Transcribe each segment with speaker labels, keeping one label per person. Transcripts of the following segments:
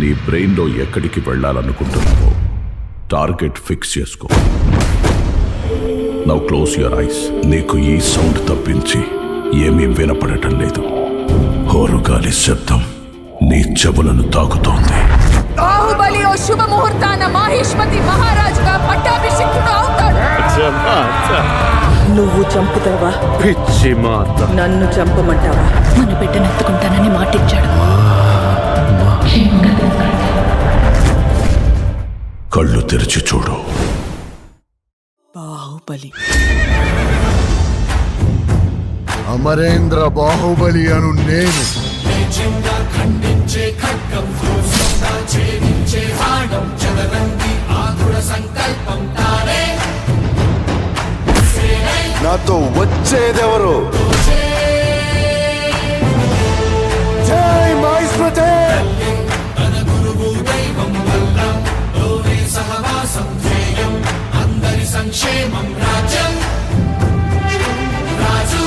Speaker 1: నీ బ్రెయిన్లో ఎక్కడికి వెళ్ళాలనుకుంటున్నావో టార్గెట్ ఫిక్స్ చేసుకో. Now close your eyes. నీకు ఈ సౌండ్ తప్పించి ఏమీ వినపడటం లేదు. హోరుగాలి శబ్దం నీ చెవులను తాకుతోంది.
Speaker 2: బాహుబలి ఓ శుభ ముహూర్తాన మాహేష్మతి మహారాజుగా పట్టాభిషిక్తుడు అవుతాడు.
Speaker 3: నువ్వు చంపుతావా?
Speaker 4: పిచ్చి మాత.
Speaker 3: నన్ను చంపమంటావా?
Speaker 2: మన బిడ్డనెత్తుకుంటానని మాటిచ్చాడు.
Speaker 1: కళ్ళు తెరిచి చూడు.
Speaker 3: బాహుబలి.
Speaker 5: అమరేంద్ర బాహుబలి అను నేను. నాతో వచ్చేదెవరు? జై మహేశ్వతే.
Speaker 6: సంక్షేమం రాజ్యం రాజు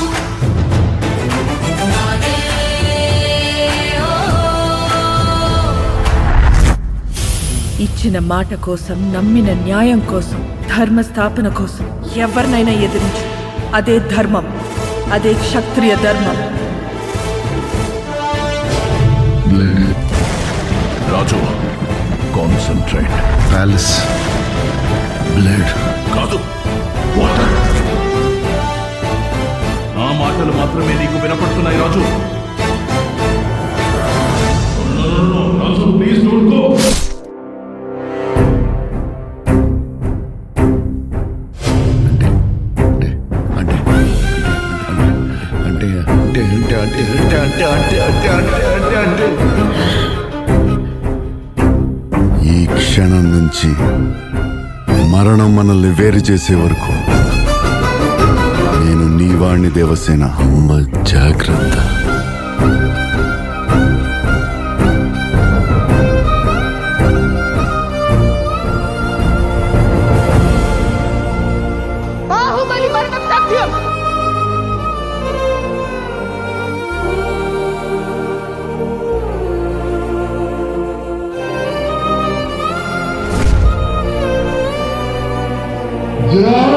Speaker 3: ఇచ్చిన మాట కోసం, నమ్మిన న్యాయం కోసం, ధర్మ స్థాపన కోసం ఎవరినైనా ఎదిరించు. అదే ధర్మం, అదే క్షత్రియ ధర్మం.
Speaker 1: రాజు, కాన్సంట్రేట్.
Speaker 5: ప్యాలెస్ బ్లేడ్
Speaker 1: కాదు, వాటర్. ఆ మాటలు మాత్రమే నీకు వినపడుతున్నాయి రాజు. రాజు, ప్లీజ్ డోంట్ గో.
Speaker 5: ఈ క్షణం నుంచి మరణం మనల్ని వేరు చేసే వరకు నేను నీవాణ్ణి దేవసేన. అమ్మ జాగ్రత్త.
Speaker 2: బాహుబలి మరణం సత్యం.
Speaker 5: జై